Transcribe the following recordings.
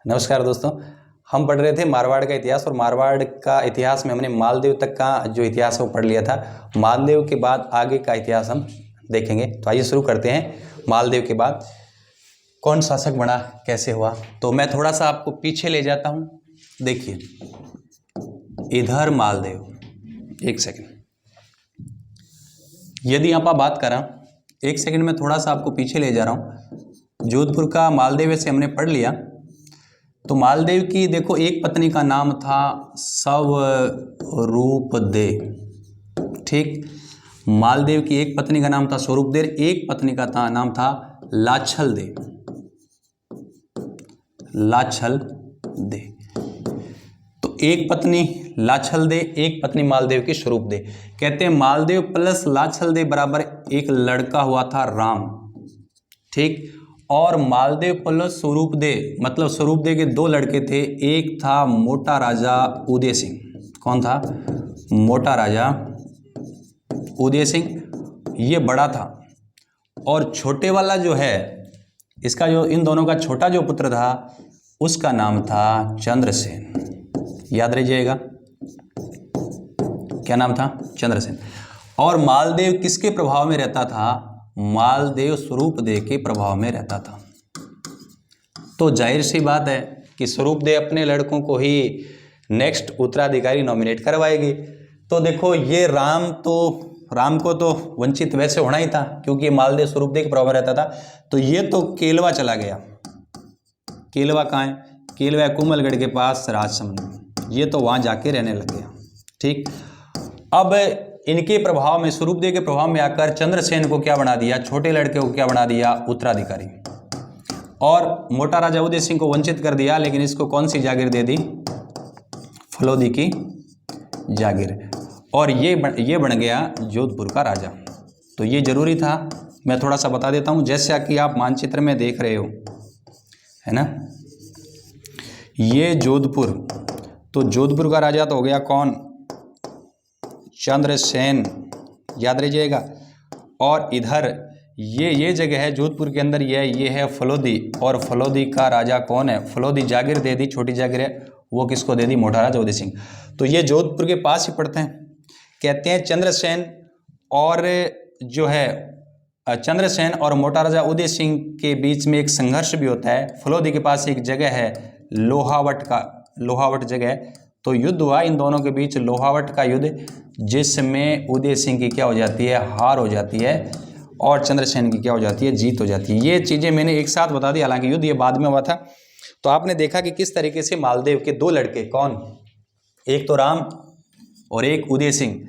नमस्कार दोस्तों, हम पढ़ रहे थे मारवाड़ का इतिहास और मारवाड़ का इतिहास में हमने मालदेव तक का जो इतिहास है वो पढ़ लिया था। मालदेव के बाद आगे का इतिहास हम देखेंगे। तो आइए शुरू करते हैं। मालदेव के बाद कौन शासक बना, कैसे हुआ, तो मैं थोड़ा सा आपको पीछे ले जाता हूँ। देखिए इधर मालदेव, एक सेकंड, यदि आप बात करें, एक सेकंड में थोड़ा सा आपको पीछे ले जा रहा हूँ। जोधपुर का मालदेव से हमने पढ़ लिया। तो मालदेव की देखो एक पत्नी का नाम था स्वरूपदे। ठीक, मालदेव की एक पत्नी का नाम था स्वरूपदे, एक पत्नी का नाम था लाछलदे। लाछलदे, तो एक पत्नी लाछलदे, एक पत्नी मालदेव की स्वरूपदे। कहते हैं मालदेव प्लस लाछलदे बराबर एक लड़का हुआ था राम। ठीक, और मालदेव प्लस स्वरूपदे मतलब स्वरूपदे के दो लड़के थे। एक था मोटा राजा उदय सिंह। कौन था? मोटा राजा उदय सिंह, ये बड़ा था। और छोटे वाला जो है, इसका जो इन दोनों का छोटा जो पुत्र था उसका नाम था चंद्रसेन। याद रखिएगा, क्या नाम था? चंद्रसेन। और मालदेव किसके प्रभाव में रहता था? मालदेव स्वरूपदे के प्रभाव में रहता था। तो जाहिर सी बात है कि स्वरूपदे अपने लड़कों को ही नेक्स्ट उत्तराधिकारी नॉमिनेट करवाएगी। तो देखो ये राम को तो वंचित वैसे होना ही था क्योंकि ये मालदेव स्वरूपदे के प्रभाव में रहता था। तो ये तो केलवा चला गया। केलवा कहाँ है? केलवा है कुमलगढ़ के पास राजसमंद में। ये तो वहाँ जाके रहने लग गया। ठीक, अब इनके प्रभाव में, स्वरूपदे के प्रभाव में आकर चंद्रसेन को क्या बना दिया? छोटे लड़के को क्या बना दिया? उत्तराधिकारी। और मोटा राजा उदय सिंह को वंचित कर दिया, लेकिन इसको कौन सी जागीर दे दी? फलोदी की जागीर। और ये बन गया जोधपुर का राजा। तो ये जरूरी था। मैं थोड़ा सा बता देता हूँ, जैसे कि आप मानचित्र में देख रहे हो, है ना, ये जोधपुर। तो जोधपुर का राजा तो हो गया कौन? चंद्रसेन, याद रखिएगा। और इधर ये जगह है जोधपुर के अंदर, ये है फलोदी। और फलोदी का राजा कौन है? फलोदी जागीर दे दी, छोटी जागीर है, वो किसको दे दी? मोटा राजा उदय सिंह। तो ये जोधपुर के पास ही पड़ते हैं। कहते हैं चंद्रसेन और जो है चंद्रसेन और मोटा राजा उदय सिंह के बीच में एक संघर्ष भी होता है। फलोदी के पास एक जगह है लोहावट जगह। तो युद्ध हुआ इन दोनों के बीच, लोहावट का युद्ध, जिसमें उदय सिंह की क्या हो जाती है? हार हो जाती है। और चंद्रसेन की क्या हो जाती है? जीत हो जाती है। ये चीज़ें मैंने एक साथ बता दी, हालांकि युद्ध ये बाद में हुआ था। तो आपने देखा कि किस तरीके से मालदेव के दो लड़के, कौन? एक तो राम और एक उदय सिंह,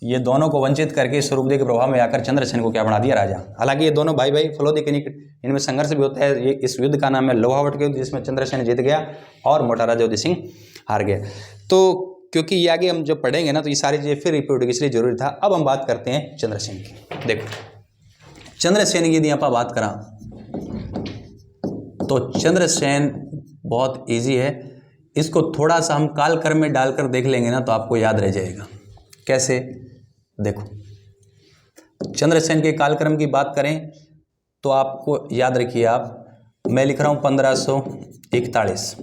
ये दोनों को वंचित करके स्वरूपदे के प्रभाव में आकर चंद्रसेन को क्या बना दिया? राजा। हालांकि ये दोनों भाई फलोदी के निकट, इनमें संघर्ष भी होता है। ये इस युद्ध का नाम है लोहावट के युद्ध, जिसमें चंद्रसेन जीत गया और मोटा राजा उदय सिंह हार गया। तो क्योंकि ये आगे हम जब पढ़ेंगे ना, तो ये सारी चीज़ें फिर रिपीट होगी, इसलिए जरूरी था। अब हम बात करते हैं चंद्रसेन की। देखो चंद्रसेन की यदि आप बात करा तो चंद्रसेन बहुत इजी है। इसको थोड़ा सा हम कालक्रम में डालकर देख लेंगे ना, तो आपको याद रह जाएगा। कैसे? देखो चंद्रसेन के कालक्रम की बात करें तो आपको याद रखिए, मैं लिख रहा हूँ 1541।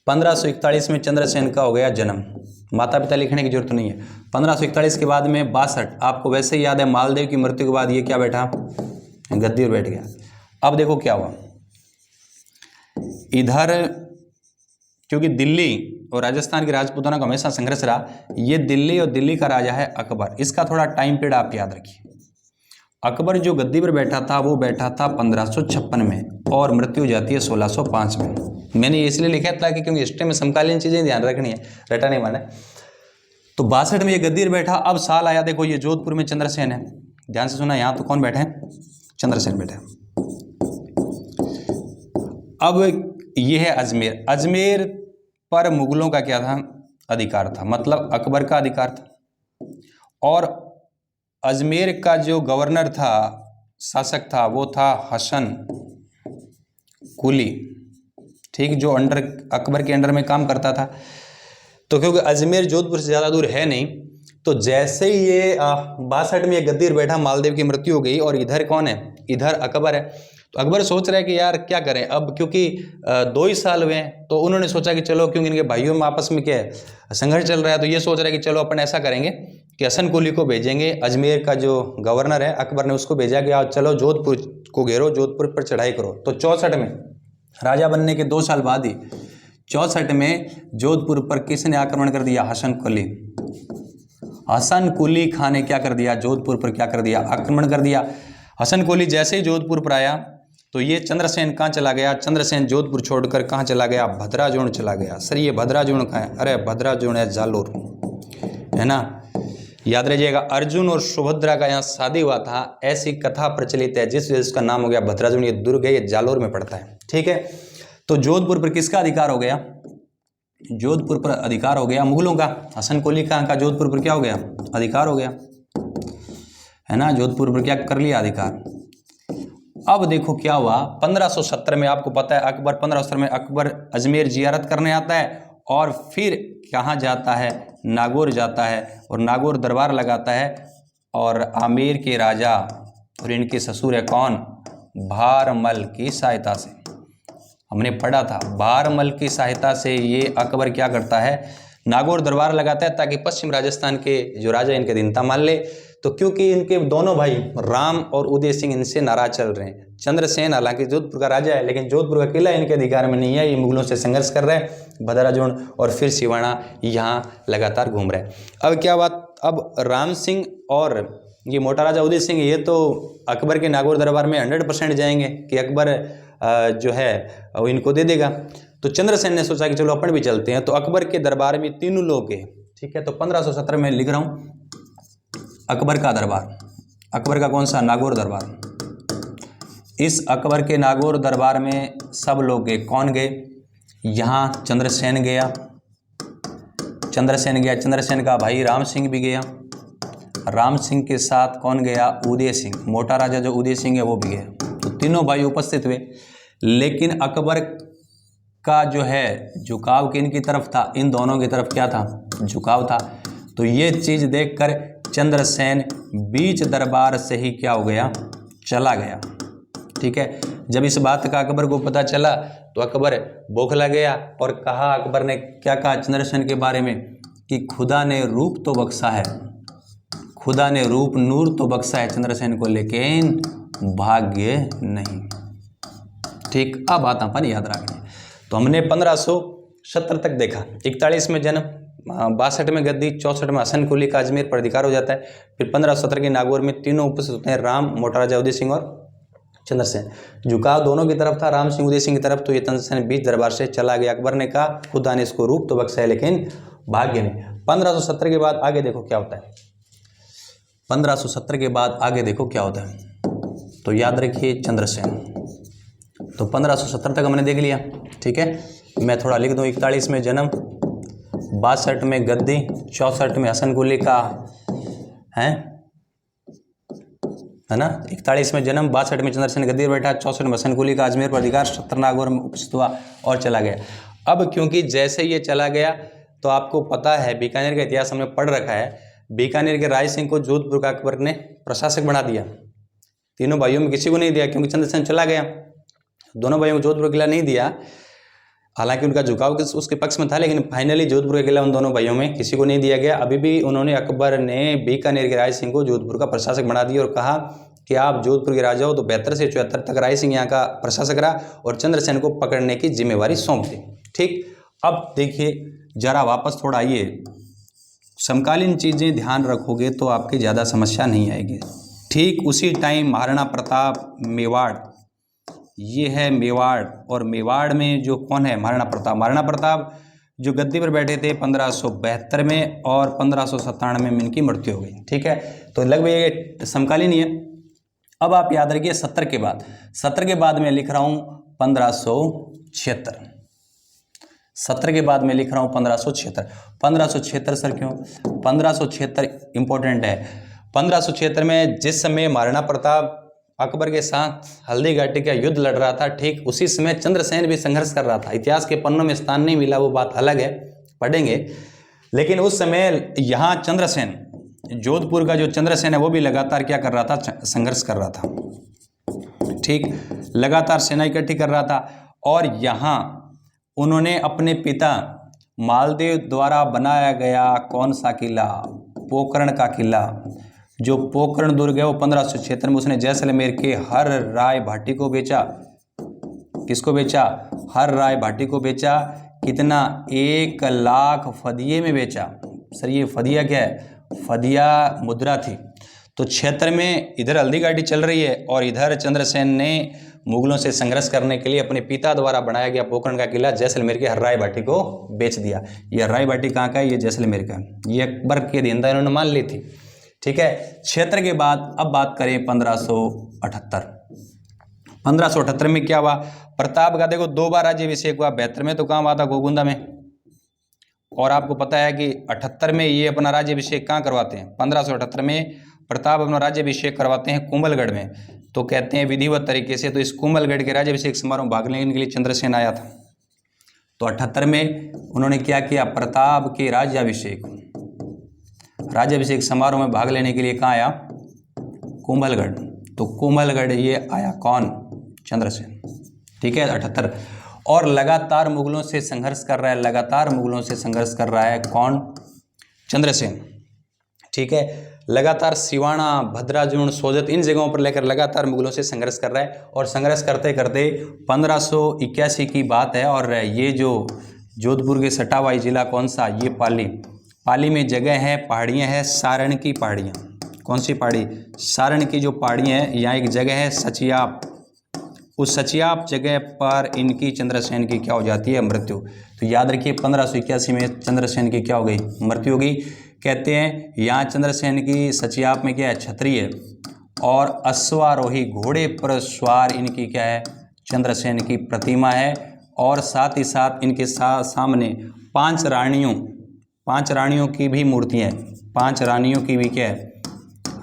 1541 में चंद्रसेन का हो गया जन्म। माता पिता लिखने की जरूरत नहीं है। 1541 के बाद में 62, आपको वैसे ही याद है, मालदेव की मृत्यु के बाद ये क्या बैठा? गद्दी पर बैठ गया। अब देखो क्या हुआ इधर, क्योंकि दिल्ली और राजस्थान की राजपूताना का हमेशा संघर्ष रहा। ये दिल्ली और दिल्ली का राजा है अकबर। इसका थोड़ा टाइम पीरियड आप याद रखिए। अकबर जो गद्दी पर बैठा था वो बैठा था 1556 में और मृत्यु हो जाती है 1605 में। मैंने इसलिए लिखा था कि क्योंकि हिस्ट्री में समकालीन चीज़ें ध्यान रखनी है, रटा नहीं माना। तो 62 में ये गद्दी पर बैठा। अब साल आया, देखो ये जोधपुर में चंद्रसेन है, ध्यान से सुना। यहाँ तो कौन बैठे हैं? चंद्रसेन बैठे। अब ये है अजमेर। अजमेर पर मुगलों का क्या था? अधिकार था, मतलब अकबर का अधिकार था। और अजमेर का जो गवर्नर था, शासक था, वो था हसन कुली। ठीक, जो अकबर के अंडर में काम करता था। तो क्योंकि अजमेर जोधपुर से ज़्यादा दूर है नहीं, तो जैसे ही ये 62 में ये गद्दी पर बैठा, मालदेव की मृत्यु हो गई। और इधर कौन है? इधर अकबर है। तो अकबर सोच रहे हैं कि यार क्या करें अब, क्योंकि 2 ही साल हुए हैं। तो उन्होंने सोचा कि चलो, क्योंकि इनके भाइयों में आपस में क्या है, संघर्ष चल रहा है, तो ये सोच रहे हैं कि चलो अपन ऐसा करेंगे कि हसन कुली को भेजेंगे। अजमेर का जो गवर्नर है अकबर ने उसको भेजा कि आप चलो जोधपुर को घेरो, जोधपुर पर चढ़ाई करो। तो 64 में, राजा बनने के 2 साल बाद ही 64 में जोधपुर पर किसने आक्रमण कर दिया? हसन कुली। हसन कुली खान ने क्या कर दिया? जोधपुर पर क्या कर दिया? आक्रमण कर दिया। हसन कुली जैसे ही जोधपुर पर आया तो ये चंद्रसेन कहाँ चला गया? चंद्रसेन जोधपुर छोड़कर कहाँ चला गया? भद्राजोण चला गया। सर ये भद्राजोण कहाँ है? अरे भद्राजोण है जालोर, है ना, याद रखिएगा। अर्जुन और सुभद्रा का यहाँ शादी हुआ था, ऐसी कथा प्रचलित है, जिस वजह से उसका नाम हो गया भद्राजोण। ये दुर्ग है, ये जालोर में पड़ता है, ठीक है। तो जोधपुर पर किसका अधिकार हो गया? जोधपुर पर अधिकार हो गया मुगलों का। हसन कुली खान का जोधपुर पर क्या हो गया? अधिकार हो गया, है ना, जोधपुर पर क्या कर लिया? अधिकार। अब देखो क्या हुआ 1570 में, आपको पता है अकबर 1570 में अकबर अजमेर जियारत करने आता है और फिर कहाँ जाता है? नागौर जाता है और नागौर दरबार लगाता है। और आमेर के राजा और इनके ससुर है कौन? भारमल की सहायता से, हमने पढ़ा था, भारमल की सहायता से ये अकबर क्या करता है? नागौर दरबार लगाता है ताकि पश्चिम राजस्थान के जो राजा इनके दीनता मान ले। तो क्योंकि इनके दोनों भाई राम और उदय सिंह इनसे नाराज चल रहे हैं। चंद्रसेन हालांकि जोधपुर का राजा है, लेकिन जोधपुर का किला इनके अधिकार में नहीं है, ये मुगलों से संघर्ष कर रहे हैं। भद्राजोण और फिर सिवाना यहाँ लगातार घूम रहे हैं। अब क्या बात, अब राम सिंह और ये मोटा राजा उदय सिंह ये तो अकबर के नागौर दरबार में 100% जाएंगे कि अकबर जो है वो इनको दे देगा। तो चंद्रसेन ने सोचा कि चलो अपन भी चलते हैं। तो अकबर के दरबार में तीनों लोग गए, ठीक है। तो 1517 में लिख रहा हूँ अकबर का दरबार, अकबर का कौन सा? नागौर दरबार। इस अकबर के नागौर दरबार में सब लोग गए। कौन गए? यहाँ चंद्रसेन गया, चंद्रसेन गया, चंद्रसेन का भाई राम सिंह भी गया, राम सिंह के साथ कौन गया? उदय सिंह, मोटा राजा जो उदय सिंह है वो भी गया। तो तीनों भाई उपस्थित हुए। लेकिन अकबर का जो है झुकाव किन की तरफ था? इन दोनों की तरफ क्या था? झुकाव था। तो ये चीज़ देखकर चंद्रसेन बीच दरबार से ही क्या हो गया? चला गया, ठीक है। जब इस बात का अकबर को पता चला तो अकबर बौखला गया और कहा, अकबर ने क्या कहा चंद्रसेन के बारे में कि खुदा ने रूप तो बख्शा है, खुदा ने रूप नूर तो बख्शा है चंद्रसेन को, लेकिन भाग्य नहीं, ठीक। अब बात अपन याद रखें। तो हमने 1570 तक देखा, 41 में जन्म, 62 में गद्दी, 64 में हसन कुली का अजमेर पर अधिकार हो जाता है। फिर 1517 के नागौर में तीनों उपस्थित होते हैं, राम, मोटा राजा उदय सिंह और चंद्रसेन। झुकाव दोनों की तरफ था, राम सिंह उदय सिंह की तरफ। तो ये चंद्रसेन बीच दरबार से चला गया। अकबर ने कहा खुदा ने इसको रूप तो बख्शा है लेकिन भाग्य नहीं। 1570 के बाद आगे देखो क्या होता है। 1570 के बाद आगे देखो क्या होता है। तो याद रखिए चंद्रसेन। तो 1570 तक हमने देख लिया, ठीक है। मैं थोड़ा लिख दूँ, 41 में जन्म, 62 में गद्दी, 64 में हसन कुली का है ना, 41 में जन्म, 62 में चंद्रसेन गद्दी पर बैठा, 64 में हसन कुली का अजमेर पर अधिकार, 70 नागौर में उपस्थित हुआ और चला गया। अब क्योंकि जैसे ये चला गया तो आपको पता है बीकानेर का इतिहास हमने पढ़ रखा है, बीकानेर के राय सिंह को जोधपुर का अकबर ने प्रशासक बना दिया। तीनों भाइयों में किसी को नहीं दिया क्योंकि चंद्रसेन चला गया। दोनों भाइयों को जोधपुर किला नहीं दिया, हालांकि उनका झुकाव उसके पक्ष में था, लेकिन फाइनली जोधपुर का किला उन दोनों भाइयों में किसी को नहीं दिया गया। अभी भी उन्होंने, अकबर ने बीकानेर के राय सिंह को जोधपुर का प्रशासक बना दिया और कहा कि आप जोधपुर के राजा हो। तो 72 से 74 तक राय सिंह यहाँ का प्रशासक रहा और चंद्रसेन को पकड़ने की जिम्मेवारी सौंप दी, ठीक। अब देखिए जरा वापस थोड़ा आइए, समकालीन चीज़ें ध्यान रखोगे तो आपकी ज़्यादा समस्या नहीं आएगी। ठीक उसी टाइम महाराणा प्रताप मेवाड़, ये है मेवाड़, और मेवाड़ में जो कौन है? महाराणा प्रताप। महाराणा प्रताप जो गद्दी पर बैठे थे 1572 में और 1597 में इनकी मृत्यु हो गई, ठीक है। तो लगभग ये समकालीन ही है। अब आप याद रखिए 70 के बाद, 70 के बाद मैं लिख रहा हूँ 1576, 70 के बाद मैं लिख रहा हूँ 1576। 1576 सर क्यों? 1576 इंपॉर्टेंट है। 1576 में जिस समय महाराणा प्रताप अकबर के साथ हल्दी घाटी का युद्ध लड़ रहा था, ठीक उसी समय चंद्रसेन भी संघर्ष कर रहा था। इतिहास के पन्नों में स्थान नहीं मिला, वो बात अलग है, पढ़ेंगे। लेकिन उस समय यहाँ चंद्रसेन, जोधपुर का जो चंद्रसेन है वो भी लगातार क्या कर रहा था? संघर्ष कर रहा था। ठीक, लगातार सेना इकट्ठी कर रहा था। और यहाँ उन्होंने अपने पिता मालदेव द्वारा बनाया गया कौन सा किला, पोकरण का किला, जो पोकरण दुर्ग है वो 1576 में उसने जैसलमेर के हर राय भाटी को बेचा। किसको बेचा? हर राय भाटी को बेचा। कितना? 1 लाख फदिये में बेचा। सर ये फदिया क्या है? फदिया मुद्रा थी। तो क्षेत्र में इधर हल्दी घाटी चल रही है और इधर चंद्रसेन ने मुगलों से संघर्ष करने के लिए अपने पिता द्वारा बनाया गया पोकरण का किला जैसलमेर के हर्राय भाटी को बेच दिया। ये हर्राय भाटी कहाँ का है? ये जैसलमेर का। ये अकबर के अधीनता इन्होंने मान ली थी। ठीक है, क्षेत्र के बाद अब बात करें 1578। 1578 में क्या हुआ? प्रताप का देखो 2 बार राज्याभिषेक हुआ। 72 में तो कहाँ हुआ था? गोगुंदा में। और आपको पता है कि 78 में ये अपना राज्याभिषेक कहाँ करवाते हैं? 1578 में प्रताप अपना राज्याभिषेक करवाते हैं कुंभलगढ़ में। तो कहते हैं विधिवत तरीके से। तो इस कुंभलगढ़ के राज्याभिषेक समारोह में भाग लेने के लिए चंद्रसेन आया था। तो 78 में उन्होंने क्या किया? प्रताप के राज्याभिषेक समारोह में भाग लेने के लिए कहाँ आया? कुंभलगढ़। तो कुंभलगढ़ ये आया कौन? चंद्रसेन। ठीक है, 78। और लगातार मुगलों से संघर्ष कर रहा है, लगातार मुगलों से संघर्ष कर रहा है कौन? चंद्रसेन। ठीक है, लगातार सिवाना, भद्राजुण, सोजत इन जगहों पर लेकर लगातार मुगलों से संघर्ष कर रहा है। और संघर्ष करते करते 1581 की बात है। और ये जो जोधपुर के सटा हुआ जिला कौन सा? ये पाली। पाली में जगह है, पहाड़ियाँ हैं, सारण की पहाड़ियाँ। कौन सी पहाड़ी? सारण की जो पहाड़ियाँ हैं। यहाँ एक जगह है सचियाप। उस सचियाप जगह पर इनकी चंद्रसेन की क्या हो जाती है? मृत्यु। तो याद रखिए 1581 में चंद्रसेन की क्या हो गई? मृत्यु हो गई। कहते हैं यहाँ चंद्रसेन की सचियाप में क्या है? छत्री है। और अश्वारोही घोड़े पर सवार इनकी क्या है? चंद्रसेन की प्रतिमा है। और साथ ही साथ इनके सामने 5 रानियों की भी मूर्तियाँ हैं। 5 रानियों की भी क्या है?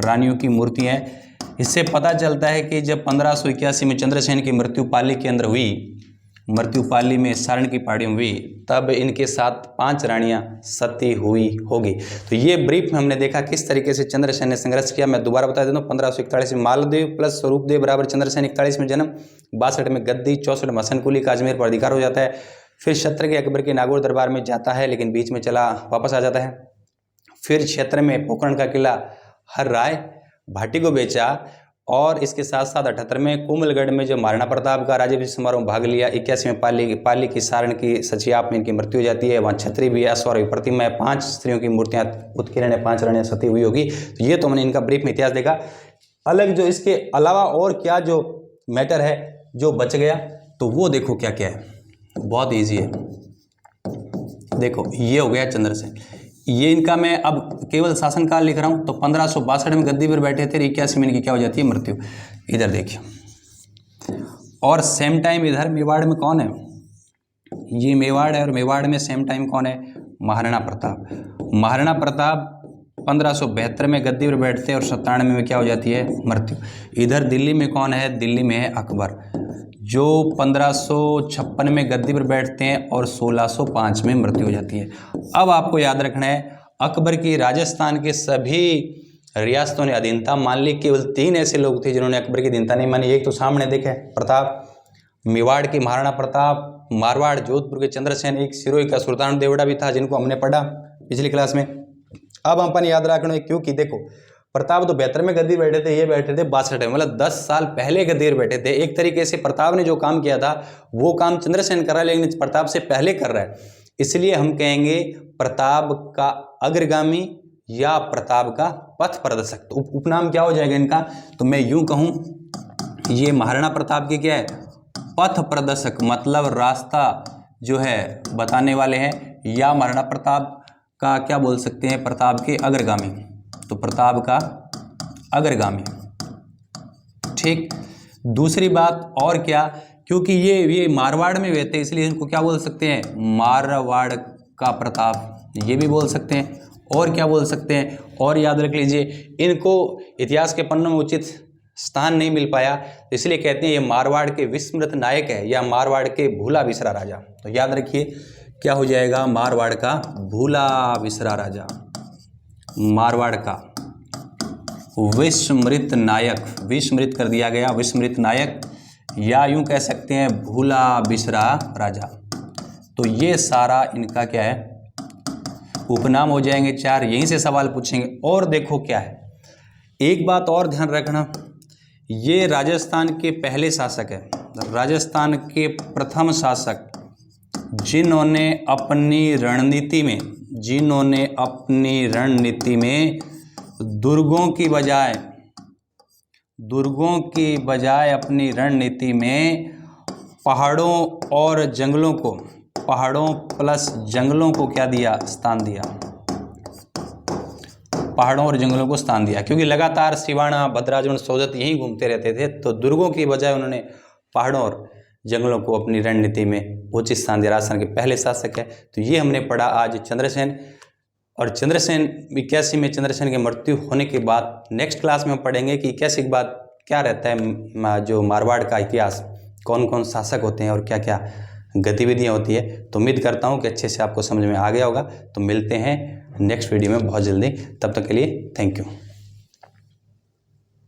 रानियों की मूर्तियाँ हैं। इससे पता चलता है कि जब 1581 में चंद्रसेन की मृत्यु पाली के अंदर हुई, मृत्यु पाली में सारण की पहाड़ी में हुई, तब इनके साथ 5 रानियां सती हुई होगी। तो ये ब्रीफ में हमने देखा किस तरीके से चंद्रसेन ने संघर्ष किया। मैं दोबारा बता देता हूँ, 1541 में मालदेव प्लस स्वरूपदेव बराबर चंद्रसेन। 41 में जन्म, 62 में गद्दी, 64 में हसन कुली का अजमेर पर अधिकार हो जाता है। फिर क्षेत्र के अकबर के नागौर दरबार में जाता है, लेकिन बीच में चला वापस आ जाता है। फिर क्षेत्र में पोकरण का किला हर राय भाटी को बेचा। और इसके साथ साथ 78 में कुंभलगढ़ में जो महाराणा प्रताप का राज्याभिषेक समारोह में भाग लिया। 81 में पाली की सारण की सचियाप में इनकी मृत्यु हो जाती है। वहाँ छत्री भी है, अश्वारोही प्रतिमा है, 5 स्त्रियों की मूर्तियाँ उत्कीर्ण है, 5 रानियाँ सती हुई होगी। तो ये तो मैंने इनका ब्रीफ में इतिहास देखा। अलग जो इसके अलावा और क्या जो मैटर है जो बच गया, तो वो देखो क्या क्या है। बहुत ईजी है। देखो ये हो गया चंद्रसेन। ये इनका मैं अब केवल शासनकाल लिख रहा हूँ। तो 1562 में गद्दी पर बैठे थे। 81 में इनकी क्या हो जाती है? मृत्यु। इधर देखिए। और सेम टाइम इधर मेवाड़ में कौन है? ये मेवाड़ है। और मेवाड़ में सेम टाइम कौन है? महाराणा प्रताप। महाराणा प्रताप 1572 में गद्दी पर बैठते हैं और 97 में क्या हो जाती है? मृत्यु। इधर दिल्ली में कौन है? दिल्ली में है अकबर, जो 1556 में गद्दी पर बैठते हैं और 1605 में मृत्यु हो जाती है। अब आपको याद रखना है, अकबर की राजस्थान के सभी रियासतों ने अधीनता मान ली। केवल 3 ऐसे लोग थे जिन्होंने अकबर की अधीनता नहीं मानी। एक तो सामने देखे प्रताप, मेवाड़ की महाराणा प्रताप, मारवाड़ जोधपुर के चंद्रसेन, एक सिरोही का सुल्तान देवड़ा भी था जिनको हमने पढ़ा पिछली क्लास में। अब अपन याद रखना है क्योंकि देखो प्रताप तो 72 में गद्दी बैठे थे, ये बैठे थे 62 में, मतलब 10 साल पहले गद्दी पर बैठे थे। एक तरीके से प्रताप ने जो काम किया था वो काम चंद्रसेन कर रहा है, लेकिन प्रताप से पहले कर रहा है। इसलिए हम कहेंगे प्रताप का अग्रगामी या प्रताप का पथ प्रदर्शक। तो उपनाम क्या हो जाएगा इनका? तो मैं यूं कहूं, ये महाराणा प्रताप के क्या है? पथ प्रदर्शक, मतलब रास्ता जो है बताने वाले हैं। या महाराणा प्रताप का क्या बोल सकते हैं? प्रताप के अग्रगामी। तो प्रताप का अग्रगामी। ठीक। दूसरी बात और क्या, क्योंकि ये मारवाड़ में रहते इसलिए इनको क्या बोल सकते हैं? मारवाड़ का प्रताप, ये भी बोल सकते हैं। और क्या बोल सकते हैं? और याद रख लीजिए, इनको इतिहास के पन्नों में उचित स्थान नहीं मिल पाया, इसलिए कहते हैं ये मारवाड़ के विस्मृत नायक है या मारवाड़ के भूला बिसरा राजा। तो याद रखिए क्या हो जाएगा? मारवाड़ का भूला बिसरा राजा, मारवाड़ का विस्मृत नायक, विस्मृत कर दिया गया, विस्मृत नायक, या यूं कह सकते हैं भूला बिसरा राजा। तो ये सारा इनका क्या है, उपनाम हो जाएंगे 4। यहीं से सवाल पूछेंगे। और देखो क्या है, एक बात और ध्यान रखना, ये राजस्थान के पहले शासक है, राजस्थान के प्रथम शासक, जिन्होंने अपनी रणनीति में दुर्गों की बजाय अपनी रणनीति में पहाड़ों और जंगलों को, पहाड़ों प्लस जंगलों को क्या दिया, स्थान दिया, पहाड़ों और जंगलों को स्थान दिया। क्योंकि लगातार सिवाना, भद्राजुन, सोजत यहीं घूमते रहते थे, तो दुर्गों की बजाय उन्होंने पहाड़ों और जंगलों को अपनी रणनीति में उचित स्थान दिया। राजस्थान के पहले शासक है। तो ये हमने पढ़ा आज चंद्रसेन। और चंद्रसेन 81 में चंद्रसेन की मृत्यु होने के बाद नेक्स्ट क्लास में पढ़ेंगे कि 81 के बाद क्या रहता है, जो मारवाड़ का इतिहास, कौन कौन शासक होते हैं और क्या क्या गतिविधियाँ होती है। तो उम्मीद करता हूँ कि अच्छे से आपको समझ में आ गया होगा। तो मिलते हैं नेक्स्ट वीडियो में बहुत जल्दी, तब तक के लिए थैंक यू।